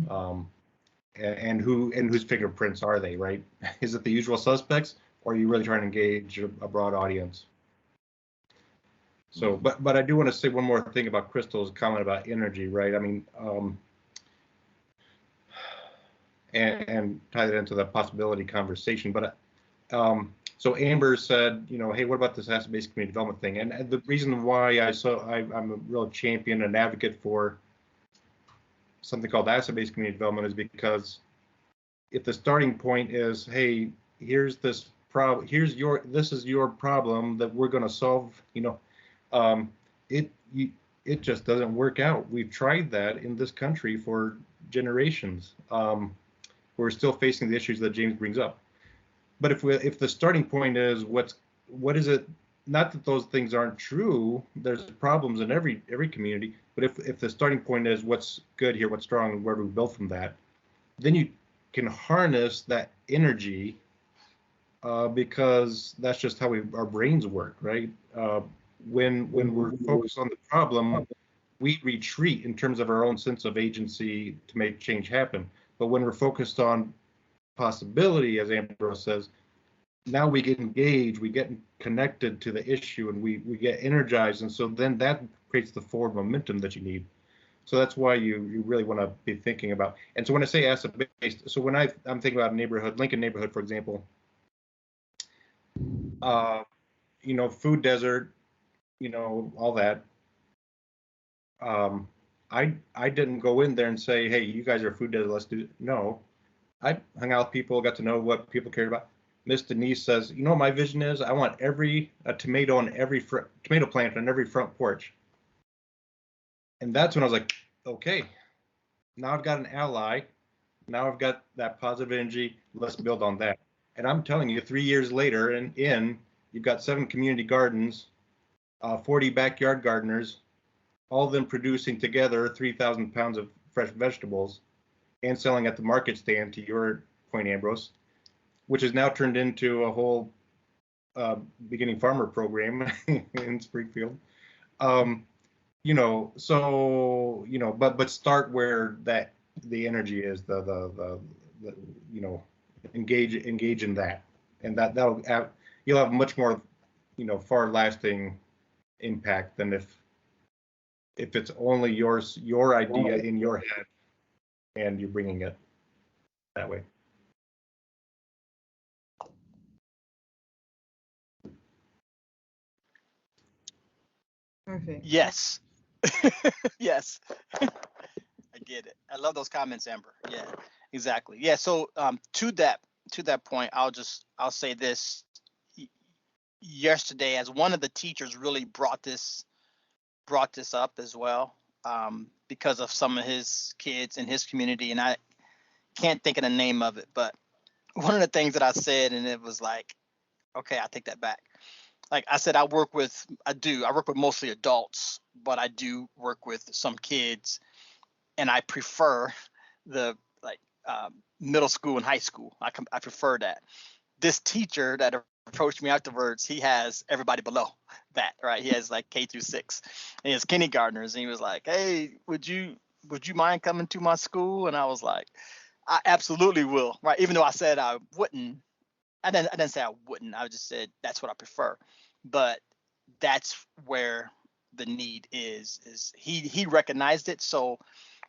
And whose fingerprints are they, right? Is it the usual suspects, or are you really trying to engage a broad audience? So, but I do want to say one more thing about Crystal's comment about energy, right? I mean, and tie that into the possibility conversation. But so Amber said, you know, hey, what about this asset-based community development thing? And the reason why I'm a real champion and advocate for something called asset-based community development is because if the starting point is, hey, here's this problem, this is your problem that we're going to solve, you know, it just doesn't work out. We've tried that in this country for generations. We're still facing the issues that James brings up. But if the starting point is what is it? Not that those things aren't true. There's problems in every community. But if the starting point is what's good here, what's strong, and where do we build from that, then you can harness that energy because that's just how our brains work, right? When we're focused on the problem, we retreat in terms of our own sense of agency to make change happen. But when we're focused on possibility, as Ambrose says, now we get engaged, we get connected to the issue, and we get energized, and so then that creates the forward momentum that you need. So that's why you really want to be thinking about. And so when I say asset-based, so when I'm thinking about a neighborhood, Lincoln neighborhood, for example, you know, food desert, you know, all that. I didn't go in there and say, hey, you guys are food desert, let's do it. No, I hung out with people, got to know what people cared about. Miss Denise says, you know what my vision is? I want a tomato on every tomato plant on every front porch. And that's when I was like, okay, now I've got an ally. Now I've got that positive energy. Let's build on that. And I'm telling you, 3 years later, you've got 7 community gardens, 40 backyard gardeners, all of them producing together 3,000 pounds of fresh vegetables and selling at the market stand, to your point, Ambrose, which is now turned into a whole beginning farmer program in Springfield. You know, so, you know, but start where the energy is, the you know, engage in that, and that'll have, you'll have much more, you know, far lasting impact than if it's only your idea in your head and you're bringing it that way. Perfect. Yes. Yes. I get it. I love those comments, Amber. Yeah, exactly. Yeah. So to that point, I'll say this. Yesterday, as one of the teachers really brought this up as well, because of some of his kids in his community, and I can't think of the name of it, but one of the things that I said, and it was like, okay, I take that back. Like I said, I work with mostly adults, but I do work with some kids, and I prefer the middle school and high school. I prefer that. This teacher that approached me afterwards, he has everybody below that, right? He has like K through 6, and he has kindergartners, and he was like, hey, would you mind coming to my school? And I was like, I absolutely will, right? Even though I said I wouldn't. I didn't say I wouldn't. I just said that's what I prefer. But that's where the need is he recognized it. So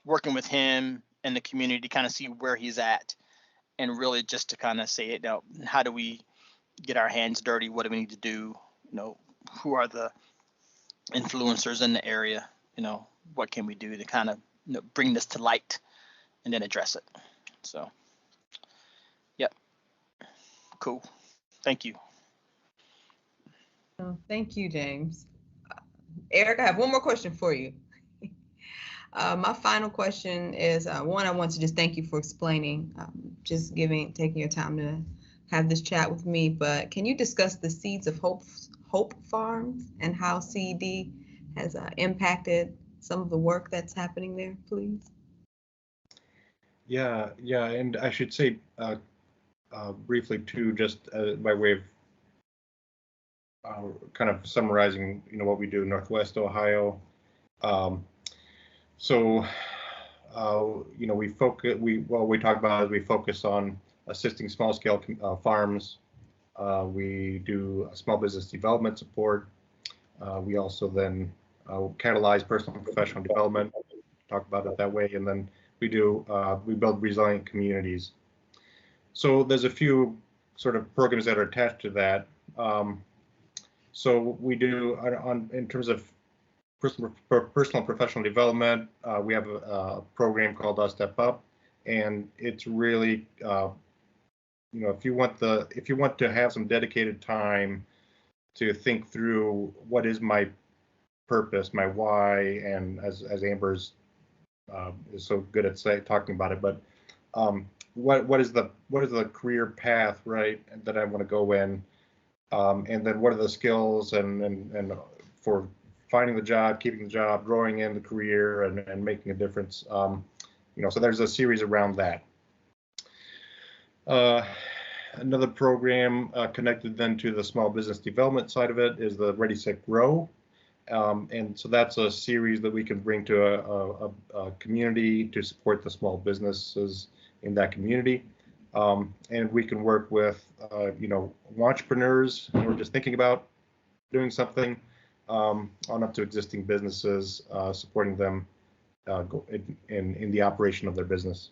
working with him and the community to kind of see where he's at, and really just to kind of say, you know, how do we get our hands dirty? What do we need to do? You know, who are the influencers in the area? You know, what can we do to kind of, you know, bring this to light and then address it? So, yep, cool. Thank you. Oh, thank you, James. Eric, I have one more question for you. My final question is, one, I want to just thank you for explaining, just taking your time to have this chat with me, but can you discuss the Seeds of Hope Farms and how CED has impacted some of the work that's happening there, please? Yeah, and I should say briefly too, just by way of kind of summarizing, what we do in Northwest Ohio. So, we talk about is we focus on assisting small scale farms. We do small business development support. We also then catalyze personal and professional development, talk about it that way, and then we build resilient communities. So there's a few sort of programs that are attached to that. So we do in terms of personal and professional development, we have a program called Step Up, and it's really if you want to have some dedicated time to think through what is my purpose, my why, and as Amber's is so good at talking about it, but what is the career path, right, that I want to go in, and then what are the skills and for finding the job, keeping the job, growing in the career, and making a difference. So there's a series around that. Another program connected then to the small business development side of it is the Ready, Set, Grow. And so that's a series that we can bring to a community to support the small businesses in that community. And we can work with, entrepreneurs who are just thinking about doing something, on up to existing businesses, supporting them in the operation of their business.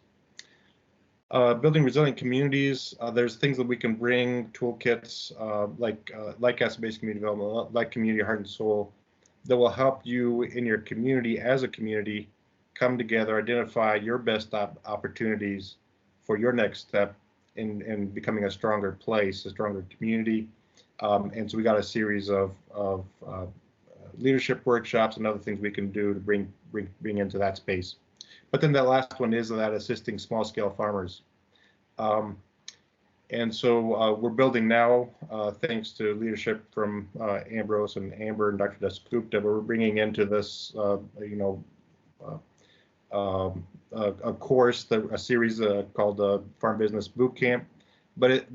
Building resilient communities, there's things that we can bring, toolkits like asset-based community development, like community heart and soul, that will help you in your community as a community come together, identify your best opportunities for your next step in becoming a stronger place, a stronger community. And so we got a series of leadership workshops and other things we can do to bring into that space. But then that last one is that assisting small scale farmers. And so we're building now, thanks to leadership from Ambrose and Amber and Dr. Dasgupta, we're bringing into this, a course, a series called Farm Business Boot Camp. But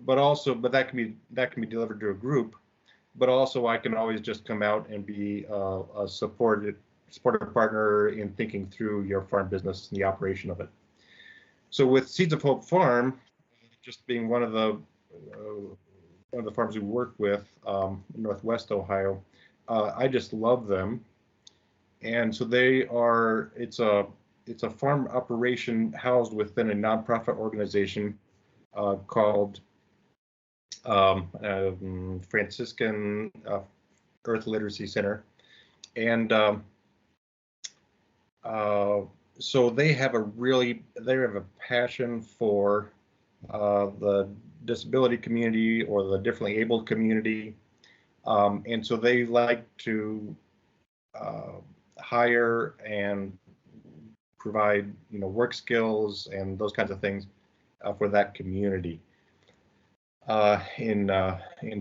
that can be delivered to a group. But also I can always just come out and be a supportive partner in thinking through your farm business and the operation of it. So with Seeds of Hope Farm, just being one of the farms we work with in Northwest Ohio, I just love them. And so it's a farm operation housed within a nonprofit organization called Franciscan Earth Literacy Center. And so they have a passion for the disability community or the differently abled community. And so they like to hire and provide, work skills and those kinds of things for that community in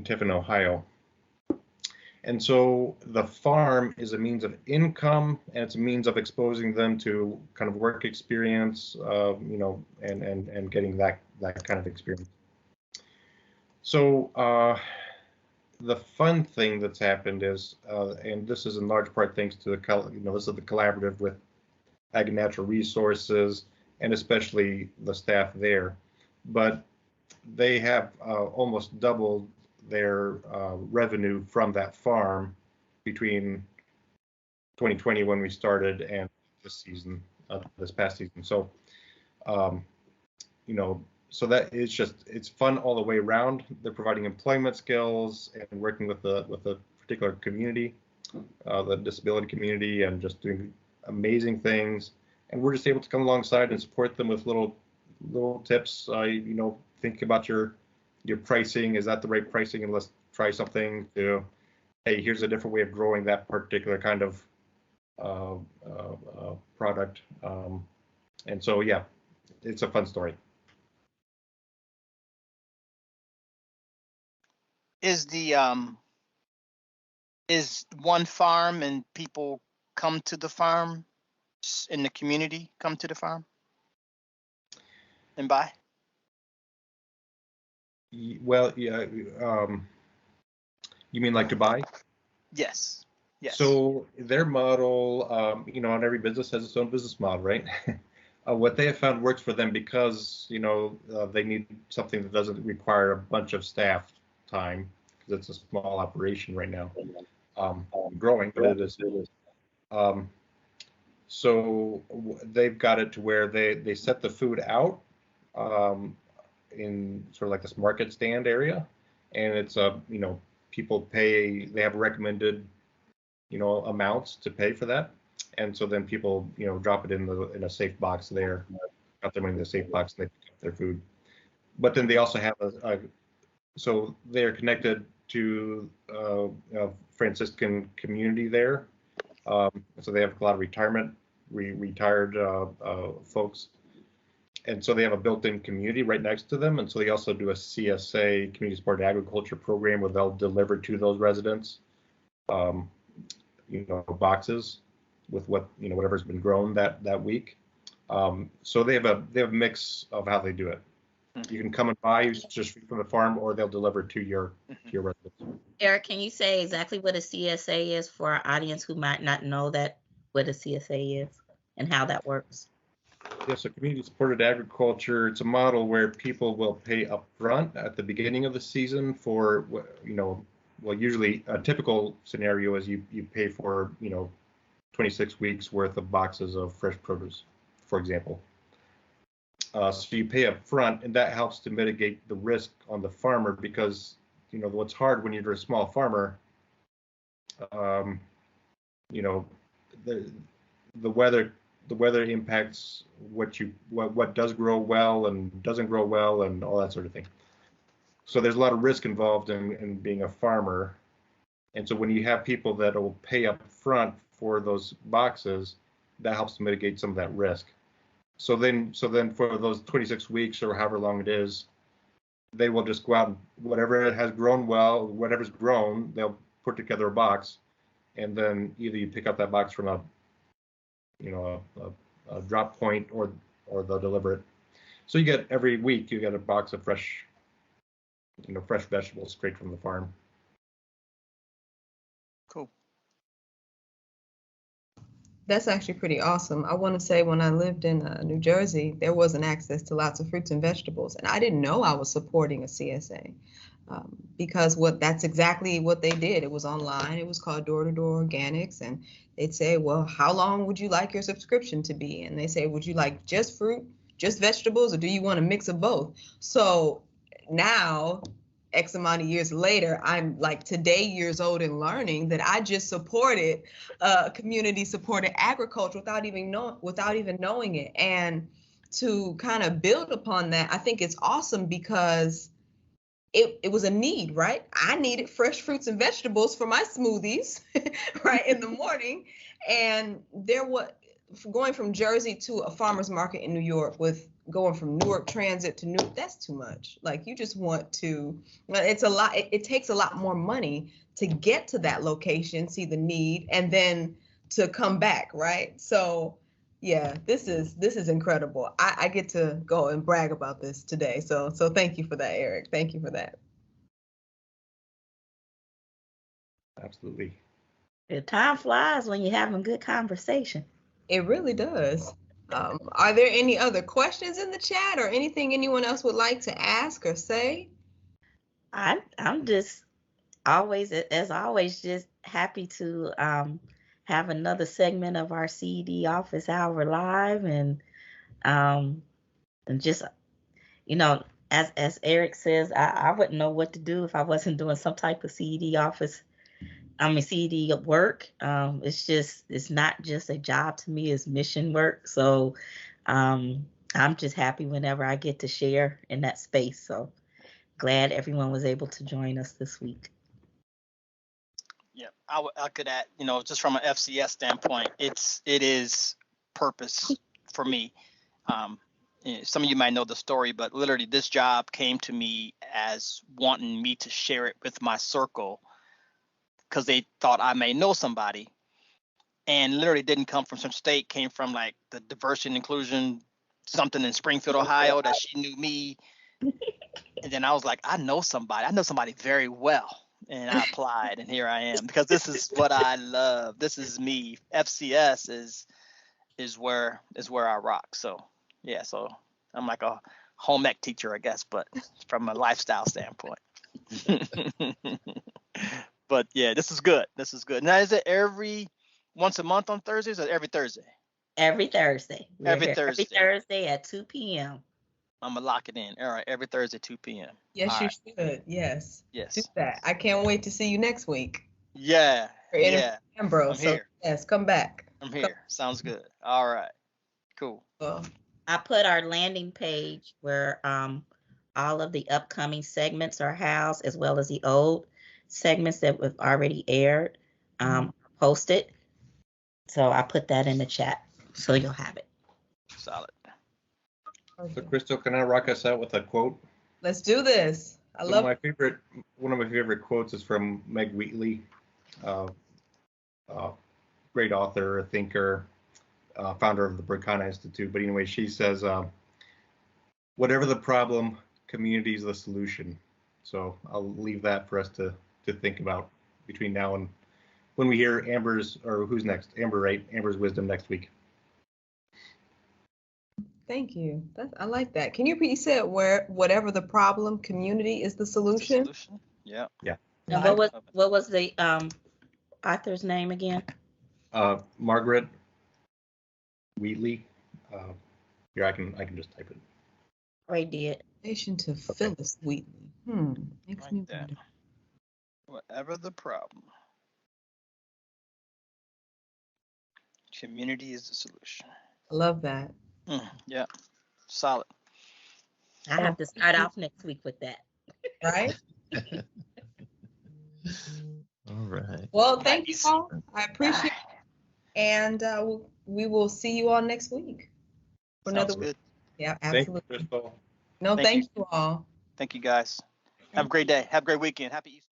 Tiffin, Ohio. And so the farm is a means of income, and it's a means of exposing them to kind of work experience, and getting that kind of experience. So the fun thing that's happened is, and this is in large part thanks to this is the collaborative with Ag and Natural Resources, and especially the staff there, but they have almost doubled their revenue from that farm between 2020 when we started and this past season. So, so that it's fun all the way around. They're providing employment skills and working with a particular community, the disability community, and just doing amazing things. And we're just able to come alongside and support them with little tips. Think about your pricing. Is that the right pricing? And let's try something to, hey, here's a different way of growing that particular kind of product. And so, yeah, it's a fun story. Is one farm and people come to the farm in the community, come to the farm and buy? Well, yeah. You mean like to buy? Yes. Yes. So their model, and every business has its own business model, right? What they have found works for them because, they need something that doesn't require a bunch of staff time because it's a small operation right now, growing, but it is. So they've got it to where they set the food out in sort of like this market stand area, and it's people pay. They have recommended amounts to pay for that, and so then people drop it in a safe box there, got their money in the safe box, and they pick up their food. But then they also have so they're connected to a Franciscan community there, so they have a lot of retired folks, and so they have a built-in community right next to them, and so they also do a CSA, community supported agriculture program, where they'll deliver to those residents boxes with whatever's been grown that week. So they have a mix of how they do it. You can come and buy just from the farm, or they'll deliver to your residence. Eric, can you say exactly what a CSA is for our audience who might not know what a CSA is and how that works? Yes, so community supported agriculture, it's a model where people will pay up front at the beginning of the season for, well, usually a typical scenario is you pay for, 26 weeks worth of boxes of fresh produce, for example. So you pay up front, and that helps to mitigate the risk on the farmer because, what's hard when you're a small farmer, the weather impacts what does grow well and doesn't grow well and all that sort of thing. So there's a lot of risk involved in being a farmer. And so when you have people that will pay up front for those boxes, that helps to mitigate some of that risk. So then for those 26 weeks or however long it is, they will just go out and whatever has grown well, whatever's grown, they'll put together a box, and then either you pick up that box from a drop point or they'll deliver it. So you get every week you get a box of fresh vegetables straight from the farm. Cool. That's actually pretty awesome. I want to say when I lived in New Jersey, there wasn't access to lots of fruits and vegetables, and I didn't know I was supporting a CSA because that's exactly what they did. It was online. It was called Door-to-Door Organics, and they'd say, well, how long would you like your subscription to be? And they say, would you like just fruit, just vegetables, or do you want a mix of both? So now, X amount of years later, I'm like today years old and learning that I just supported community supported agriculture without even knowing it. And to kind of build upon that, I think it's awesome because it was a need, right? I needed fresh fruits and vegetables for my smoothies, right, in the morning. And going from Jersey to a farmer's market in New York with going from Newark Transit to Newark, that's too much. Like you just want to, it's a lot. It takes a lot more money to get to that location, see the need, and then to come back, right? So yeah, this is incredible. I get to go and brag about this today. So thank you for that, Eric. Thank you for that. Absolutely. The time flies when you're having a good conversation. It really does. Are there any other questions in the chat or anything anyone else would like to ask or say? I'm just always, as always, just happy to have another segment of our CED office hour live, and just as Eric says, I wouldn't know what to do if I wasn't doing some type of CED work. It's not just a job to me, it's mission work. So I'm just happy whenever I get to share in that space. So glad everyone was able to join us this week. Yeah, I could add, just from an FCS standpoint, it is purpose for me. Some of you might know the story, but literally this job came to me as wanting me to share it with my circle because they thought I may know somebody, and literally didn't come from Central State, came from like the diversity and inclusion something in Springfield, Ohio, that she knew me. And then I was like, I know somebody very well. And I applied, and here I am, because this is what I love. This is me. FCS is where I rock. So yeah, so I'm like a home ec teacher, I guess, but from a lifestyle standpoint. But yeah, this is good. Now, is it every once a month on Thursdays or every Thursday? Every Thursday. Every Thursday. Every Thursday at 2 p.m. I'm gonna lock it in. All right, every Thursday, 2 p.m. Yes, All you right. should. Yes. Yes. Do that. I can't wait to see you next week. Yeah. Yeah. Bro, I'm so here. yes, come back. I'm here. Sounds good. All right. Cool. Well, I put our landing page where all of the upcoming segments are housed, as well as the old segments that we've already aired, posted. So I put that in the chat, so you'll have it. Solid. So Crystal, can I rock us out with a quote? Let's do this. One of my favorite quotes is from Meg Wheatley, great author, thinker, founder of the Berkana Institute. But anyway, she says, whatever the problem, community is the solution. So I'll leave that for us to think about between now and when we hear Amber's, or who's next? Amber, right? Amber's wisdom next week. Thank you. I like that. Can you repeat? You said whatever the problem, community is the solution. Yeah. Yeah. And what was the author's name again? Margaret Wheatley. Here, I can just type it. Ray did. Relation to Phyllis Wheatley. Makes me wonder. Whatever the problem, community is the solution. I love that. Yeah. Solid. I have to start off next week with that. Right? All right. Well, thank you all. I appreciate it. And we will see you all next week. For Sounds another good. Yeah, absolutely. Thank you, Crystal. No, thank you all. Thank you, guys. Have a great day. Have a great weekend. Happy Easter.